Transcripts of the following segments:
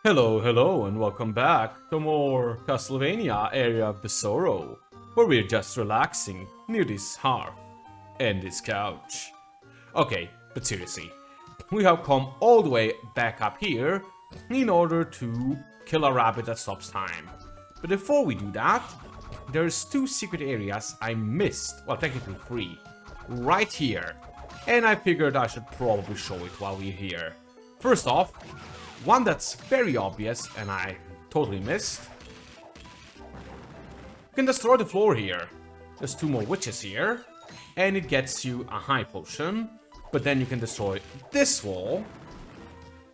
Hello, hello, and welcome back to more Castlevania Area of the Sorrow, where we're just relaxing near this hearth and this couch. Okay, but seriously, we have come all the way back up here in order to kill a rabbit that stops time. But before we do that, there's two secret areas I missed, well technically three, right here. And I figured I should probably show it while we're here. First off, one that's very obvious and I totally missed. You can destroy the floor here. There's two more witches here. And it gets you a high potion. But then you can destroy this wall.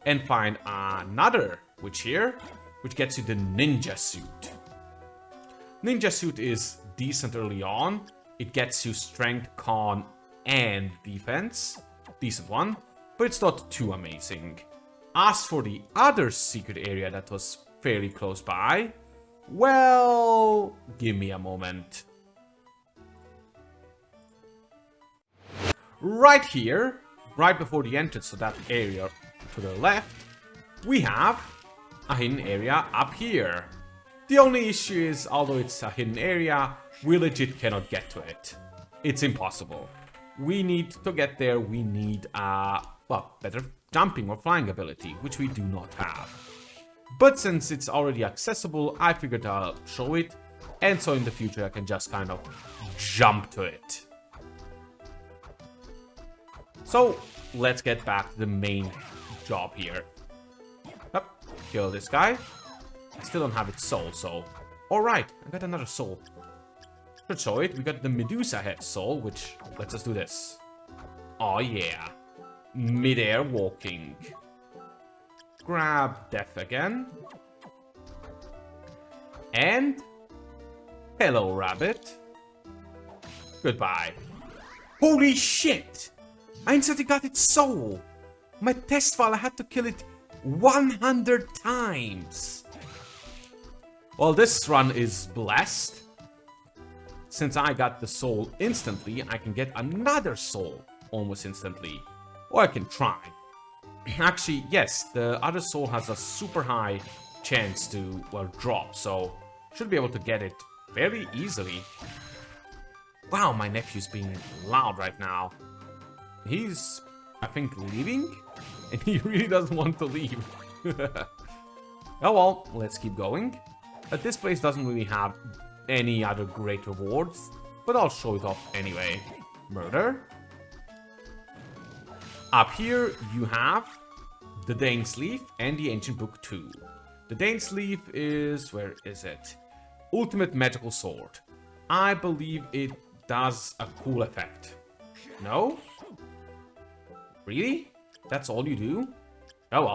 And find another witch here. Which gets you the ninja suit. Ninja suit is decent early on. It gets you strength, con, and defense. Decent one. But it's not too amazing. As for the other secret area that was fairly close by, well, give me a moment. Right here, right before the entrance to that area to the left, we have a hidden area up here. The only issue is, although it's a hidden area, we legit cannot get to it. It's impossible. We need to get there, we need better jumping or flying ability, which we do not have. But since it's already accessible, I figured I'll show it, and so in the future I can just kind of jump to it. So, let's get back to the main job here. Up, kill this guy. I still don't have its soul, so... Alright, I got another soul. Should show it, we got the Medusa head soul, which lets us do this. Oh yeah. Mid-air walking. Grab death again. And... Hello, rabbit. Goodbye. Holy shit! I instantly got its soul! My test file, I had to kill it 100 times! Well, this run is blessed. Since I got the soul instantly, I can get another soul almost instantly. Or I can try. Actually, yes, the other soul has a super high chance to, well, drop, so should be able to get it very easily. Wow, my nephew's being loud right now. He's, I think, leaving? And he really doesn't want to leave. Oh well, let's keep going. This place doesn't really have any other great rewards, but I'll show it off anyway. Murder. Up here, you have the Dane's Leaf and the Ancient Book 2. The Dane's Leaf is... where is it? Ultimate Magical Sword. I believe it does a cool effect. No? Really? That's all you do? Oh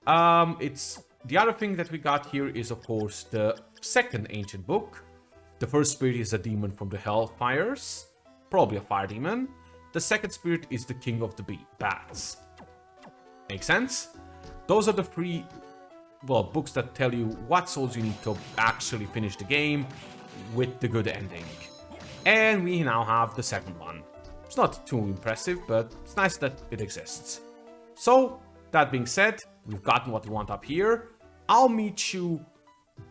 well. It's... the other thing that we got here is, of course, the second Ancient Book. The first spirit is a demon from the Hellfires. Probably a fire demon. The second spirit is the king of the bats. Make sense? Those are the three, well, books that tell you what souls you need to actually finish the game with the good ending. And we now have the second one. It's not too impressive, but it's nice that it exists. So, that being said, we've gotten what we want up here. I'll meet you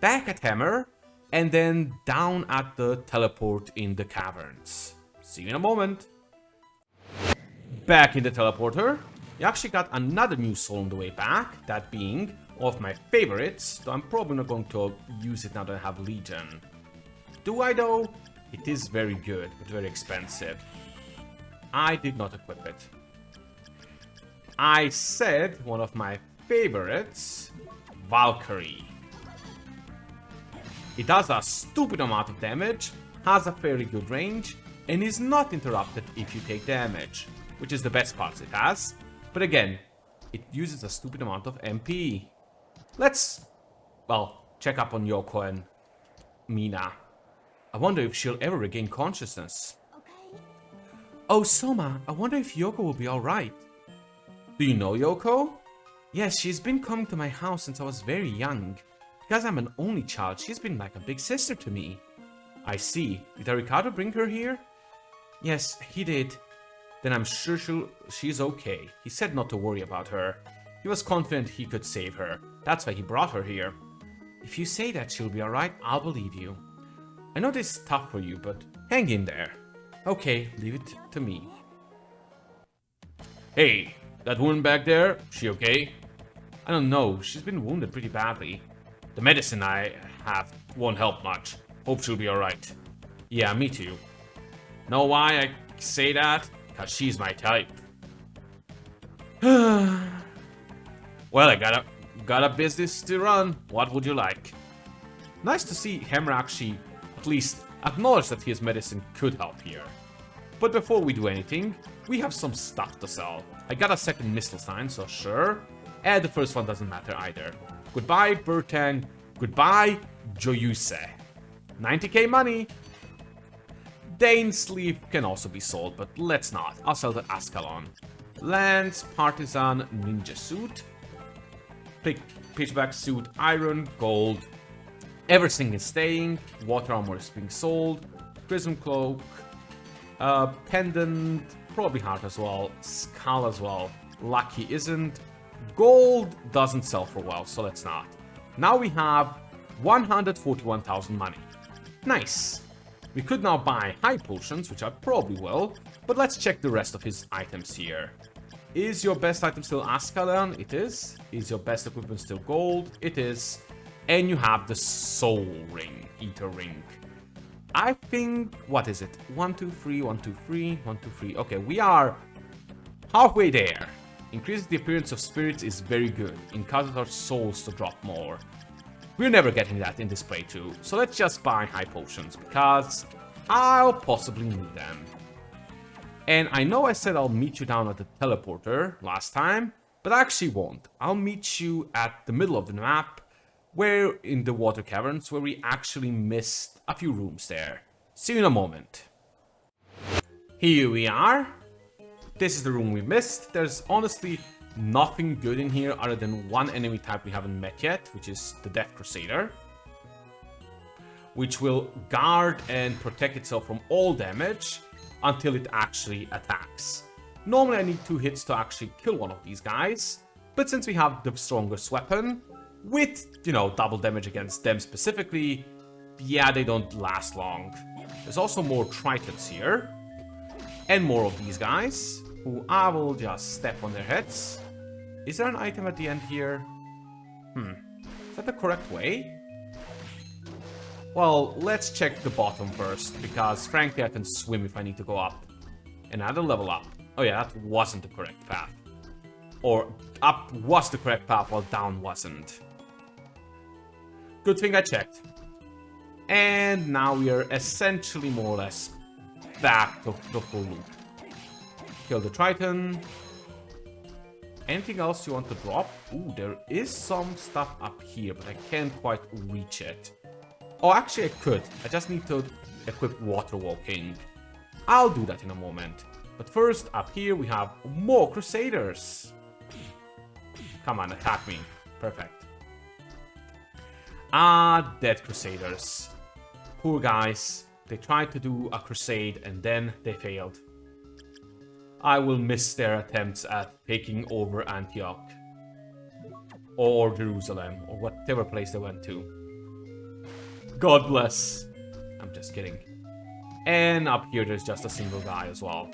back at Hammer, and then down at the teleport in the caverns. See you in a moment. Back in the teleporter, you actually got another new soul on the way back, that being one of my favorites, though I'm probably not going to use it now that I have Legion. Do I though? It is very good, but very expensive. I did not equip it. I said one of my favorites, Valkyrie. It does a stupid amount of damage, has a fairly good range, and is not interrupted if you take damage. Which is the best parts it has. But again, it uses a stupid amount of MP. Let's, well, check up on Yoko and Mina. I wonder if she'll ever regain consciousness. Okay. Oh, Soma, I wonder if Yoko will be alright. Do you know Yoko? Yes, she's been coming to my house since I was very young. Because I'm an only child, she's been like a big sister to me. I see. Did Ricardo bring her here? Yes, he did. Then I'm sure she's okay. He said not to worry about her. He was confident he could save her. That's why he brought her here. If you say that she'll be alright, I'll believe you. I know this is tough for you, but hang in there. Okay, leave it to me. Hey, that woman back there, she okay? I don't know, she's been wounded pretty badly. The medicine I have won't help much. Hope she'll be alright. Yeah, me too. Know why I say that? Cause she's my type. Well, I got a business to run. What would you like? Nice to see Hammer actually at least acknowledge that his medicine could help here. But before we do anything, we have some stuff to sell. I got a second missile sign, so sure. And the first one doesn't matter either. Goodbye, Bertang. Goodbye, Joyuse. 90k money. Dane's sleeve can also be sold, but let's not. I'll sell the Ascalon. Lance, Partisan, Ninja Suit. Pitchback Suit, Iron, Gold. Everything is staying. Water Armor is being sold. Prism Cloak. Pendant. Probably Heart as well. Skull as well. Lucky isn't. Gold doesn't sell for a while, so let's not. Now we have 141,000 money. Nice. We could now buy high potions, which I probably will, but let's check the rest of his items here. Is your best item still Ascalon? It is. Is your best equipment still gold? It is. And you have the Soul Ring, Ether Ring. I think, what is it? 1, 2, 3, 1, 2, 3, 1, 2, 3. Okay, we are halfway there. Increases the appearance of spirits is very good. It causes our souls to drop more. We're never getting that in this playthrough, so let's just buy high potions, because I'll possibly need them. And I know I said I'll meet you down at the teleporter last time, but I actually won't. I'll meet you at the middle of the map, where in the water caverns, where we actually missed a few rooms there. See you in a moment. Here we are. This is the room we missed. There's honestly nothing good in here other than one enemy type we haven't met yet, which is the Death Crusader, which will guard and protect itself from all damage until it actually attacks. Normally I need 2 hits to actually kill one of these guys, but since we have the strongest weapon, with, you know, double damage against them specifically, yeah, they don't last long. There's also more Tritons here, and more of these guys, who I will just step on their heads. Is there an item at the end here? Is that the correct way? Well, let's check the bottom first, because frankly I can swim if I need to go up. Another level up. Oh yeah, that wasn't the correct path. Or up was the correct path while down wasn't. Good thing I checked. And now we are essentially more or less back to the full loop. Kill the Triton. Anything else you want to drop? Ooh, there is some stuff up here, but I can't quite reach it. Oh, actually I could. I just need to equip Water Walking. I'll do that in a moment. But first, up here we have more Crusaders. Come on, attack me. Perfect. Ah, dead Crusaders. Poor guys. They tried to do a crusade and then they failed. I will miss their attempts at taking over Antioch. Or Jerusalem, or whatever place they went to. God bless. I'm just kidding. And up here there's just a single guy as well.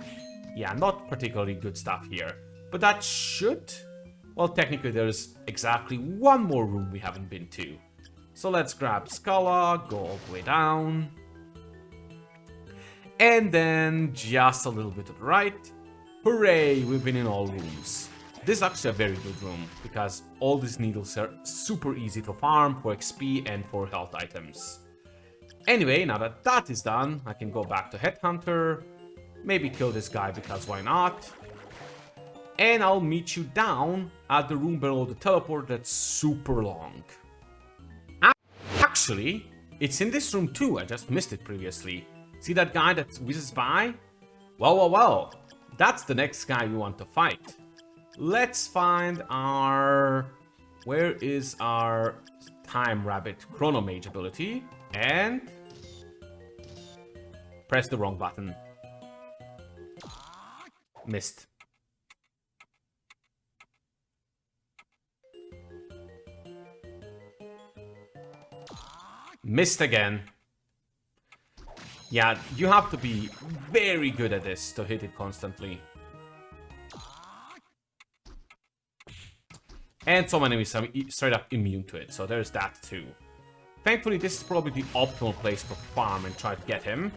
Yeah, not particularly good stuff here. But that should... Well, technically there's exactly one more room we haven't been to. So let's grab Scala, go all the way down. And then just a little bit to the right. Hooray, we've been in all rooms. This is actually a very good room, because all these needles are super easy to farm for XP and for health items. Anyway, now that that is done, I can go back to Headhunter, maybe kill this guy because why not? And I'll meet you down at the room below the teleport that's super long. Actually, it's in this room too, I just missed it previously. See that guy that whizzes by? Well, that's the next guy we want to fight. Let's find our... Where is our Time Rabbit Chrono Mage ability? And... Press the wrong button. Missed. Missed again. Yeah, you have to be very good at this to hit it constantly. And some enemies are straight up immune to it, so there's that too. Thankfully, this is probably the optimal place to farm and try to get him.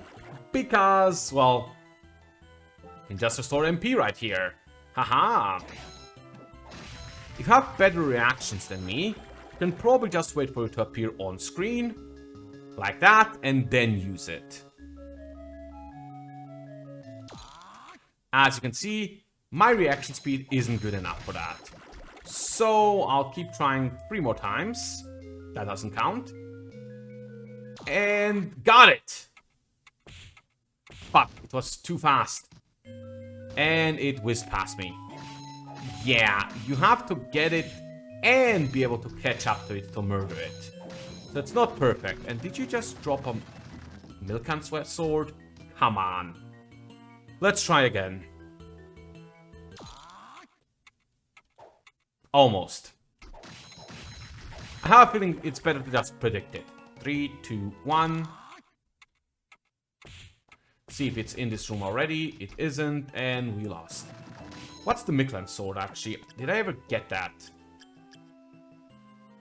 Because, well, you can just restore MP right here. Haha. If you have better reactions than me, you can probably just wait for it to appear on screen. Like that, and then use it. As you can see, my reaction speed isn't good enough for that. So I'll keep trying 3 more times. That doesn't count. And got it! Fuck, it was too fast. And it whizzed past me. Yeah, you have to get it and be able to catch up to it to murder it. So it's not perfect. And did you just drop a milk and sweat sword? Come on. Let's try again. Almost. I have a feeling it's better to just predict it. 3, 2, 1. See if it's in this room already. It isn't, and we lost. What's the Mictlan sword, actually? Did I ever get that?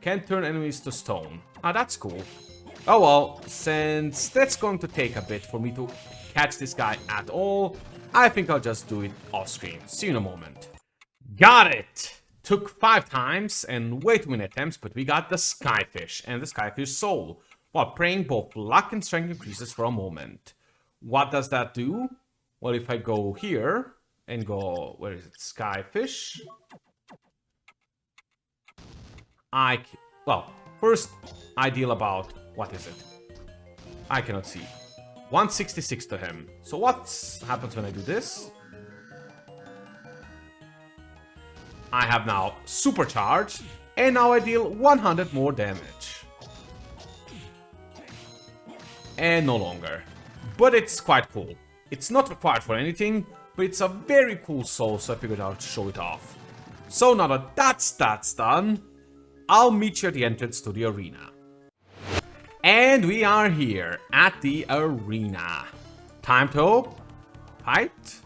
Can turn enemies to stone. Ah, that's cool. Oh well, since that's going to take a bit for me to catch this guy at all, I think I'll just do it off screen. See you in a moment. Got it! Took 5 times and way too many attempts, but we got the Skyfish and the Skyfish Soul, while praying both luck and strength increases for a moment. What does that do? Well, if I go here and go, where is it? Skyfish. Well, first I deal about, what is it? I cannot see. 166 to him. So what happens when I do this? I have now supercharged, and now I deal 100 more damage. And no longer. But it's quite cool. It's not required for anything, but it's a very cool soul, so I figured I'd show it off. So now that that's done, I'll meet you at the entrance to the arena. And we are here at the arena. Time to fight?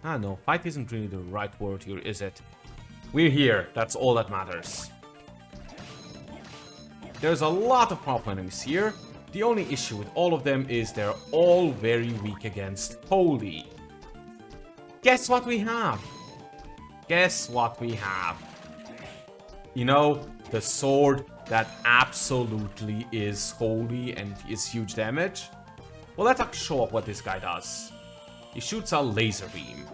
Ah no, fight isn't really the right word here, is it? We're here, that's all that matters. There's a lot of powerful enemies here. The only issue with all of them is they're all very weak against Holy. Guess what we have? Guess what we have? You know, the sword that absolutely is holy and is huge damage? Well, let's actually show off what this guy does. He shoots a laser beam.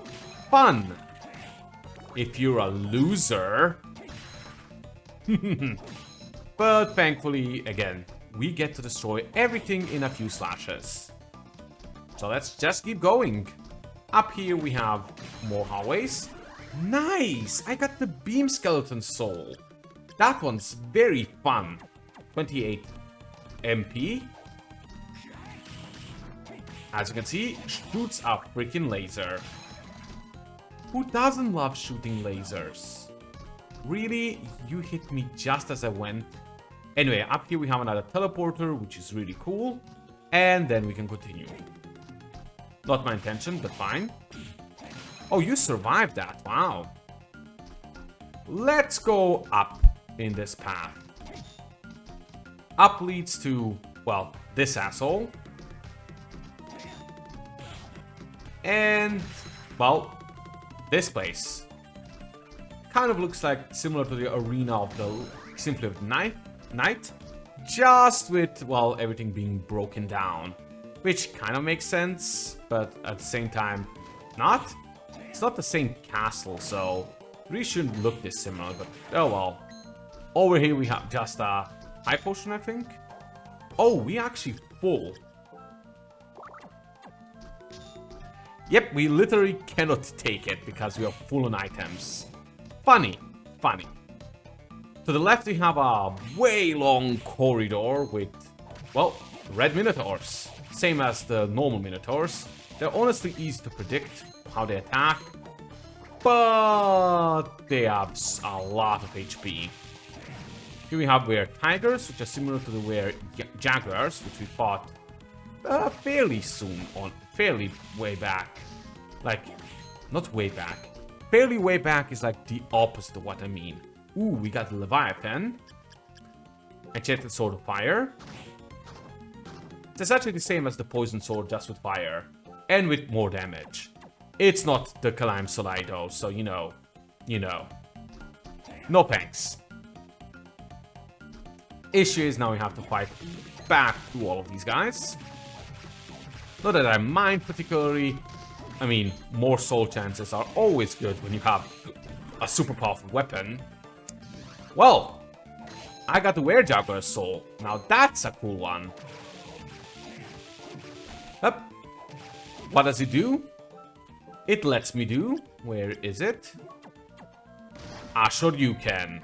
Fun! If you're a loser. But thankfully, again, we get to destroy everything in a few slashes. So let's just keep going. Up here we have more hallways. Nice! I got the beam skeleton soul. That one's very fun. 28 MP. As you can see, shoots a freaking laser. Who doesn't love shooting lasers? Really? You hit me just as I went. Anyway, up here we have another teleporter, which is really cool. And then we can continue. Not my intention, but fine. Oh, you survived that. Wow. Let's go up in this path. Up leads to, well, this asshole. And, well, this place. Kind of looks like similar to the arena of the Simply of Night, just with, well, everything being broken down. Which kind of makes sense, but at the same time, not. It's not the same castle, so it really shouldn't look this similar, but oh well. Over here we have just a high potion, I think. Oh, we actually full. Yep, we literally cannot take it because we are full on items. Funny, funny. To the left we have a way long corridor with, well, red minotaurs. Same as the normal minotaurs. They're honestly easy to predict how they attack, but they have a lot of HP. Here we have were tigers, which are similar to the were jaguars, which we fought fairly soon on, fairly way back. Like, not way back. Fairly way back is like the opposite of what I mean. Ooh, we got the Leviathan. Enchanted Sword of Fire. It's actually the same as the Poison Sword, just with fire. And with more damage. It's not the Kalim Solai though, so you know. No thanks. Issue is now we have to fight back through all of these guys. Not that I mind particularly. I mean, more soul chances are always good when you have a super powerful weapon. Well, I got the Were Jaguar soul. Now that's a cool one. Up. What does it do? It lets me do. Where is it? Shoryuken.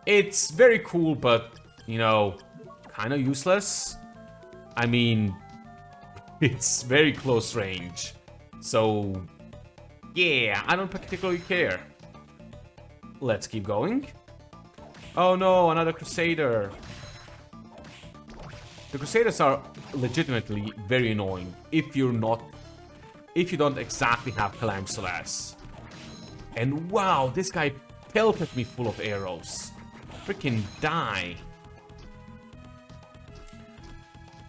It's very cool, but, you know, kind of useless. I mean, it's very close range. So, yeah, I don't particularly care. Let's keep going. Oh no, another Crusader. The Crusaders are legitimately very annoying if you don't exactly have Kalim Solai. And wow, this guy pelted me full of arrows. Freaking die.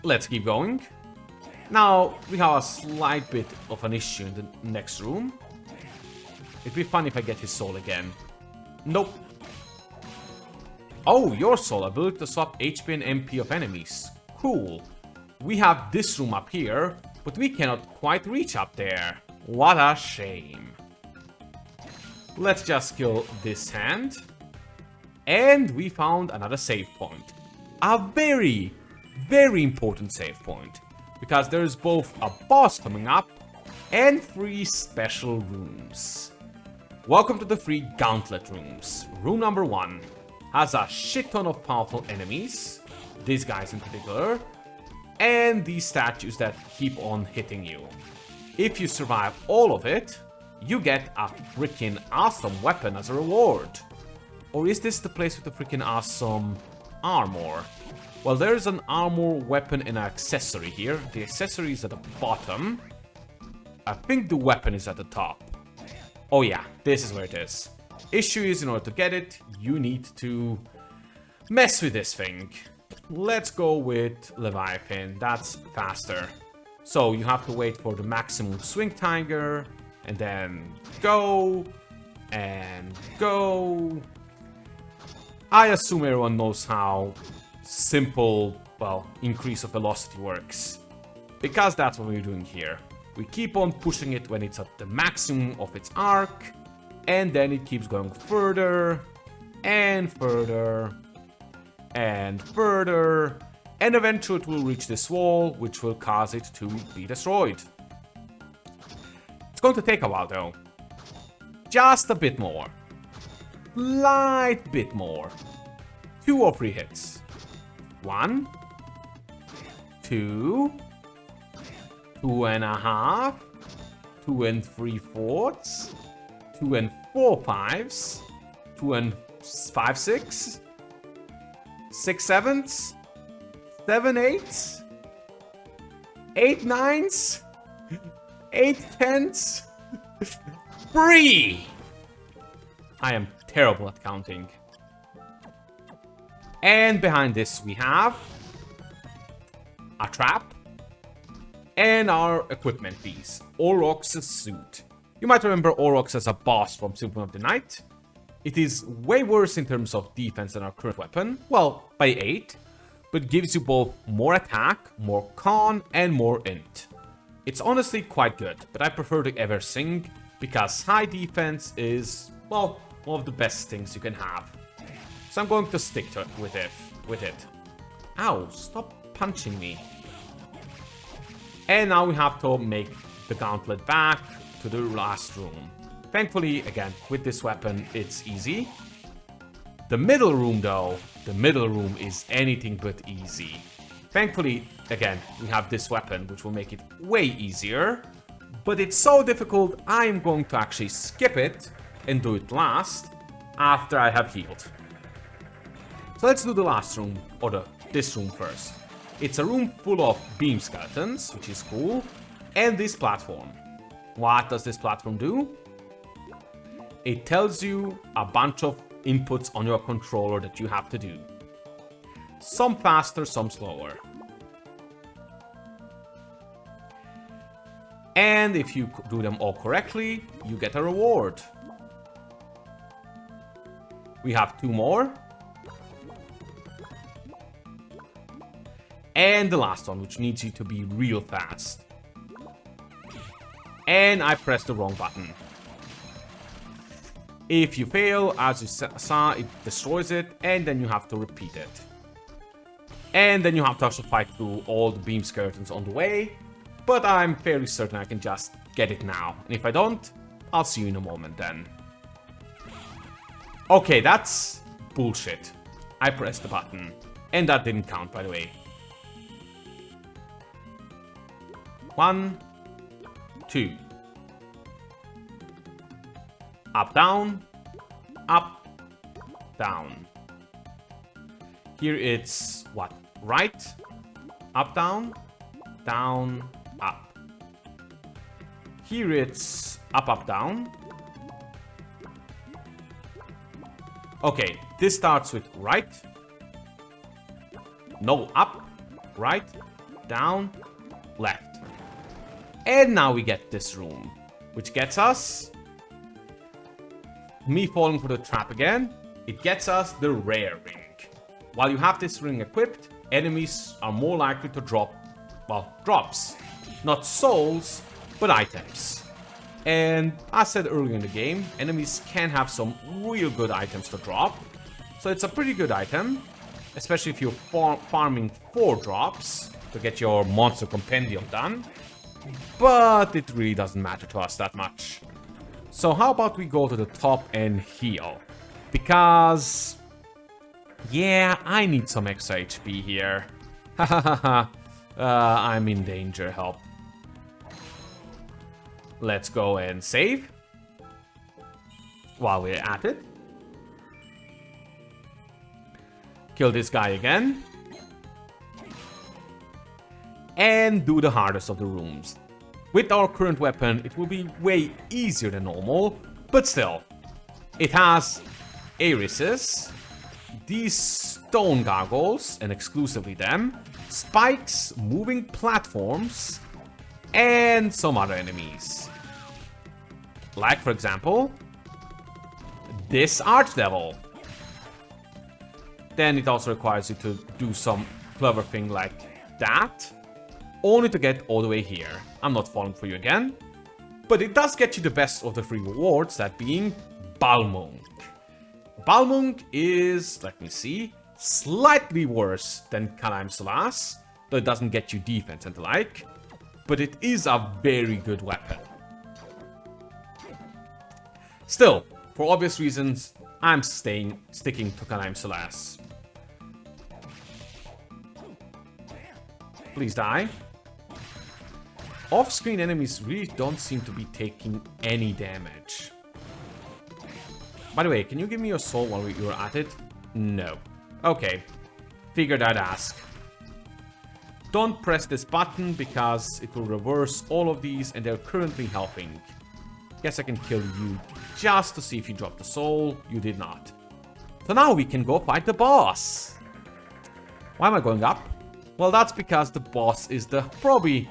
Let's keep going. Now, we have a slight bit of an issue in the next room. It'd be fun if I get his soul again. Nope. Oh, your soul. Ability to swap HP and MP of enemies. Cool. We have this room up here, but we cannot quite reach up there. What a shame. Let's just kill this hand. And we found another save point. A very, very important save point. Because there's both a boss coming up and 3 special rooms. Welcome to the 3 gauntlet rooms. Room number 1 has a shit ton of powerful enemies. These guys in particular. And these statues that keep on hitting you. If you survive all of it, you get a freaking awesome weapon as a reward. Or is this the place with the freaking awesome armor? Well, there's an armor, weapon, and an accessory here. The accessory is at the bottom. I think the weapon is at the top. Oh yeah, this is where it is. Issue is, in order to get it, you need to mess with this thing. Let's go with Leviathan, that's faster. So you have to wait for the maximum swing tiger, and then go, and go. I assume everyone knows how simple, well, increase of velocity works. Because that's what we're doing here. We keep on pushing it when it's at the maximum of its arc, and then it keeps going further, and further, and further, and eventually it will reach this wall, which will cause it to be destroyed. It's going to take a while though. Just a bit more. Light bit more. 2 or 3 hits. 1, 2, 2.5, 2 3/4, 2 4/5, 2 5/6, 6/7, 7/8, 8/9, 8/10, 3. I am terrible at counting. And behind this we have a trap and our equipment piece, Aurochs' suit. You might remember Aurochs as a boss from Symphony of the Night. It is way worse in terms of defense than our current weapon, well, by 8, but gives you both more attack, more con, and more int. It's honestly quite good, but I prefer the Eversing because high defense is, well, one of the best things you can have. So I'm going to stick to it with it. Ow, stop punching me. And now we have to make the gauntlet back to the last room. Thankfully, again, with this weapon, it's easy. The middle room, though, the middle room is anything but easy. Thankfully, again, we have this weapon, which will make it way easier. But it's so difficult, I'm going to actually skip it and do it last, after I have healed. So let's do the last room, or this room first. It's a room full of beam skeletons, which is cool, and this platform. What does this platform do? It tells you a bunch of inputs on your controller that you have to do. Some faster, some slower. And if you do them all correctly, you get a reward. We have 2 more. And the last one, which needs you to be real fast. And I pressed the wrong button. If you fail, as you saw, it destroys it, and then you have to repeat it. And then you have to also fight through all the beam skeletons on the way, but I'm fairly certain I can just get it now. And if I don't, I'll see you in a moment then. Okay, that's bullshit. I pressed the button, and that didn't count, by the way. 1, 2. Up, down, up, down. Here it's what? Right, up, down, down, up. Here it's up, up, down. Okay, this starts with right. No, up, right, down, left. And now we get this room, which gets us... me falling for the trap again. It gets us the rare ring. While you have this ring equipped, enemies are more likely to drop, well, drops. Not souls, but items. And as said earlier in the game, enemies can have some real good items to drop. So it's a pretty good item, especially if you're farming 4 drops to get your monster compendium done. But it really doesn't matter to us that much. So how about we go to the top and heal? Because... yeah, I need some extra HP here. Hahaha. I'm in danger, help. Let's go and save. While we're at it. Kill this guy again. And do the hardest of the rooms. With our current weapon, it will be way easier than normal, but still. It has irises, these stone gargoyles, and exclusively them, spikes, moving platforms, and some other enemies. Like, for example, this archdevil. Then it also requires you to do some clever thing like that, only to get all the way here. I'm not falling for you again. But it does get you the best of the 3 rewards, that being Balmung. Balmung is, let me see, slightly worse than Kalaim Salas, though it doesn't get you defense and the like. But it is a very good weapon. Still, for obvious reasons, I'm sticking to Kalaim Salas. Please die. Off-screen enemies really don't seem to be taking any damage. By the way, can you give me your soul while you're at it? No. Okay. Figured I'd ask. Don't press this button because it will reverse all of these and they're currently helping. Guess I can kill you just to see if you dropped the soul. You did not. So now we can go fight the boss. Why am I going up? Well, that's because the boss is the probably...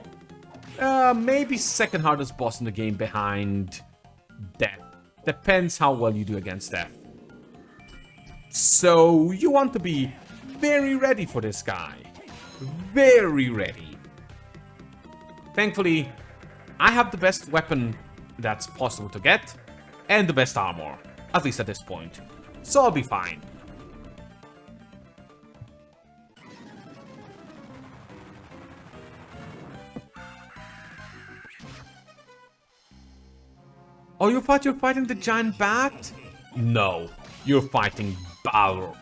maybe second hardest boss in the game behind Death. Depends how well you do against Death. So you want to be very ready for this guy. Very ready. Thankfully, I have the best weapon that's possible to get, and the best armor, at least at this point. So I'll be fine. Oh, you thought you're fighting the giant bat? No, you're fighting Balor.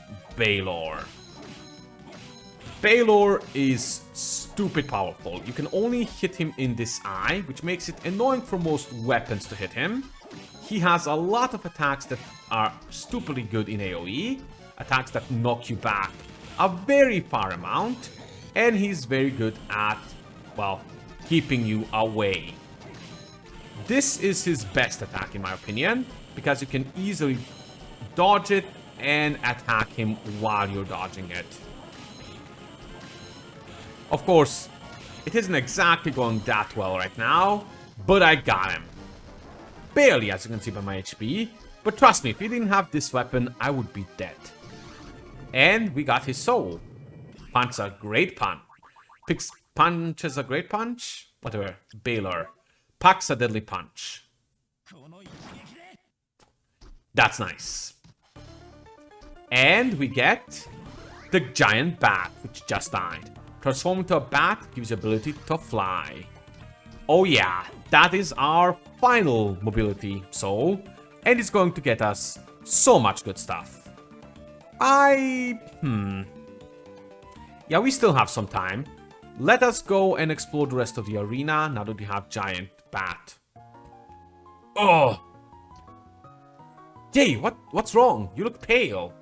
Balor is stupid powerful. You can only hit him in this eye, which makes it annoying for most weapons to hit him. He has a lot of attacks that are stupidly good in AoE, attacks that knock you back a very far amount. And he's very good at, well, keeping you away. This is his best attack in my opinion, because you can easily dodge it and attack him while you're dodging it. Of course, it isn't exactly going that well right now, but I got him. Barely, as you can see by my HP, but trust me, if he didn't have this weapon, I would be dead. And we got his soul. Punch a great punch. Punches a great punch? Whatever. Baylor. Packs a deadly punch. That's nice. And we get the giant bat, which just died. Transform into a bat gives you ability to fly. Oh yeah, that is our final mobility soul. And it's going to get us so much good stuff. Yeah, we still have some time. Let us go and explore the rest of the arena now that we have giant bat. Oh! Jay, what's wrong? You look pale.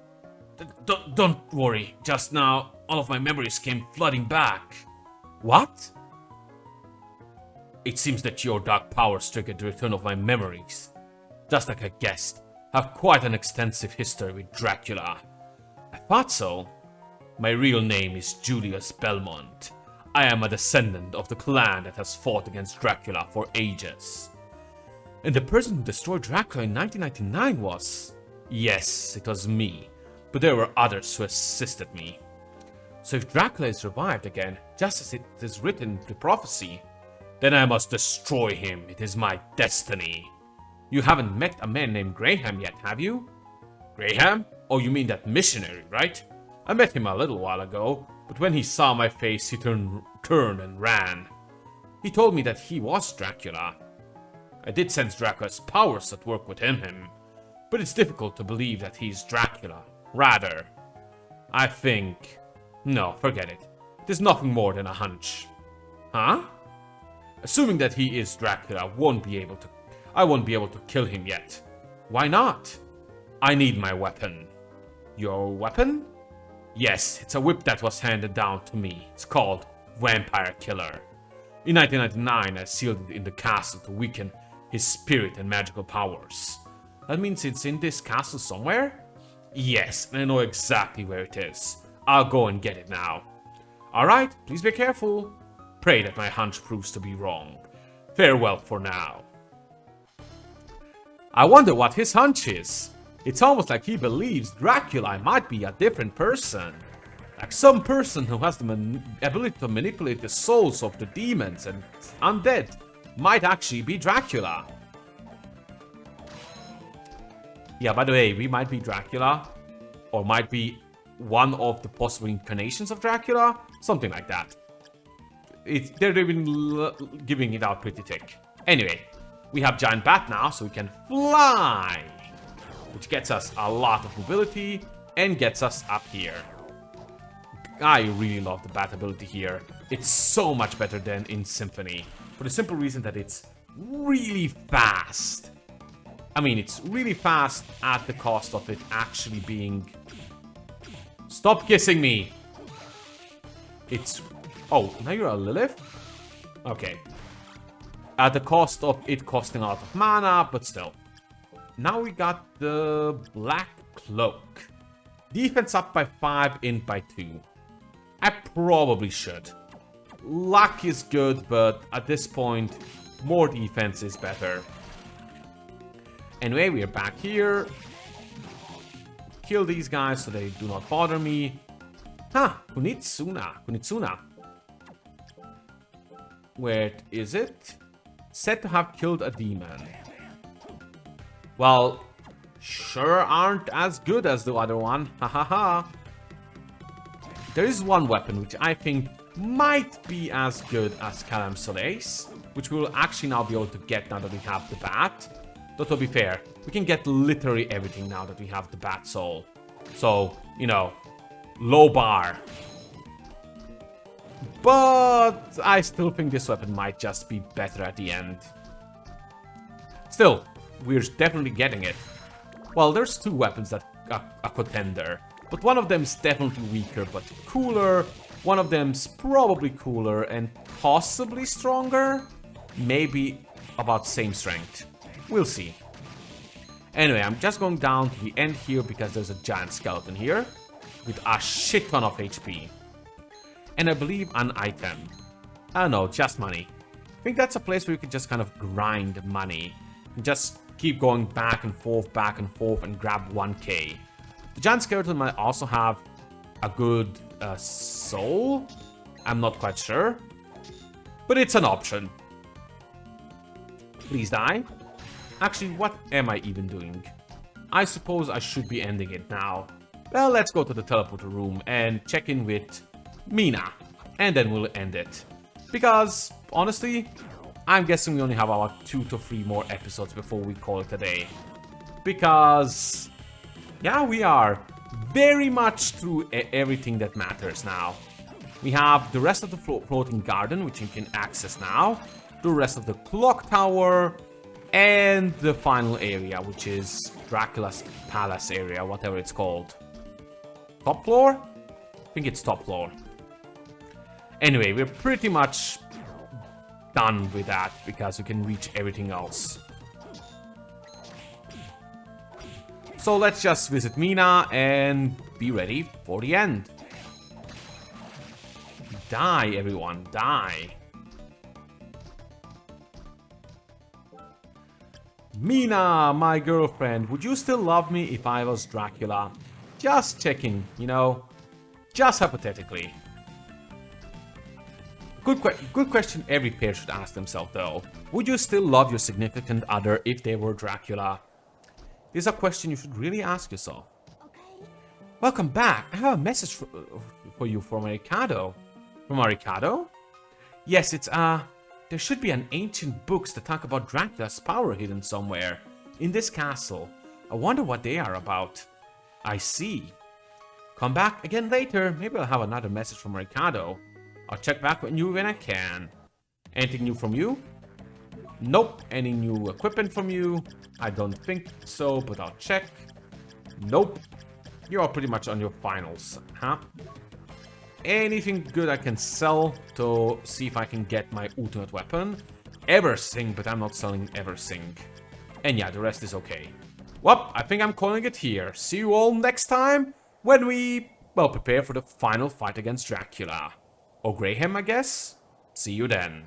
Don't worry. Just now, all of my memories came flooding back. What? It seems that your dark powers triggered the return of my memories. Just like I guessed, I have quite an extensive history with Dracula. I thought so. My real name is Julius Belmont. I am a descendant of the clan that has fought against Dracula for ages. And the person who destroyed Dracula in 1999 was... Yes, it was me. But there were others who assisted me. So if Dracula is revived again, just as it is written in the prophecy, then I must destroy him. It is my destiny. You haven't met a man named Graham yet, have you? Graham? Oh, you mean that missionary, right? I met him a little while ago, but when he saw my face, he turned and ran. He told me that he was Dracula. I did sense Dracula's powers at work within him, but it's difficult to believe that he's Dracula. Rather, I think... No, forget it. It is nothing more than a hunch. Huh? Assuming that he is Dracula, I won't be able to kill him yet. Why not? I need my weapon. Your weapon? Yes, it's a whip that was handed down to me. It's called Vampire Killer. In 1999, I sealed it in the castle to weaken his spirit and magical powers. That means it's in this castle somewhere? Yes, and I know exactly where it is. I'll go and get it now. Alright, please be careful. Pray that my hunch proves to be wrong. Farewell for now. I wonder what his hunch is. It's almost like he believes Dracula might be a different person. Like some person who has the ability to manipulate the souls of the demons and undead might actually be Dracula. Yeah, by the way, we might be Dracula. Or might be one of the possible incarnations of Dracula. Something like that. They're even giving it out pretty thick. Anyway, we have Giant Bat now, so we can fly. Which gets us a lot of mobility and gets us up here. I really love the bat ability here. It's so much better than in Symphony. For the simple reason that it's really fast. I mean, it's really fast at the cost of it actually being... Stop kissing me! It's... Oh, now you're a Lilith? Okay. At the cost of it costing a lot of mana, but still. Now we got the Black Cloak. Defense up by 5, int by 2. I probably should. Luck is good, but at this point, more defense is better. Anyway, we are back here. Kill these guys so they do not bother me. Huh, Kunitsuna. Where is it? Said to have killed a demon. Well, sure aren't as good as the other one. Ha ha ha. There is one weapon which I think might be as good as Kalam Soleil's, which we will actually now be able to get now that we have the bat. Though to be fair, we can get literally everything now that we have the bat soul. So, you know, low bar. But I still think this weapon might just be better at the end. Still, we're definitely getting it. Well, there's two weapons that are a contender. But one of them's definitely weaker, but cooler. One of them's probably cooler and possibly stronger. Maybe about same strength. We'll see. Anyway, I'm just going down to the end here because there's a giant skeleton here with a shit ton of HP. And I believe an item. I don't know, just money. I think that's a place where you can just kind of grind money. And just keep going back and forth, and grab 1k. The giant skeleton might also have a good soul. I'm not quite sure. But it's an option. Please die. Actually, what am I even doing? I suppose I should be ending it now. Well, let's go to the teleporter room and check in with Mina. And then we'll end it. Because, honestly, I'm guessing we only have about 2 to 3 more episodes before we call it a day. Because, yeah, we are very much through everything that matters now. We have the rest of the floating garden, which you can access now. The rest of the clock tower. And the final area, which is Dracula's palace area, whatever it's called. Top floor? I think it's top floor. Anyway, we're pretty much done with that because we can reach everything else. So let's just visit Mina and be ready for the end. Die, everyone, die. Mina, my girlfriend, would you still love me if I was Dracula? Just checking, you know, just hypothetically. Good question every pair should ask themselves, though. Would you still love your significant other if they were Dracula? This is a question you should really ask yourself. Okay. Welcome back. I have a message for you from Aricado. From Aricado? Yes, it's, there should be an ancient books that talk about Dracula's power hidden somewhere in this castle. I wonder what they are about. I see. Come back again later. Maybe I'll have another message from Ricardo. I'll check back with you when I can. Anything new from you? Nope. Any new equipment from you? I don't think so, but I'll check. Nope. You are pretty much on your finals, huh? Anything good I can sell to see if I can get my ultimate weapon? Eversing, but I'm not selling Eversing. And yeah, the rest is okay. Well, I think I'm calling it here. See you all next time when we, well, prepare for the final fight against Dracula. Or Graham, I guess? See you then.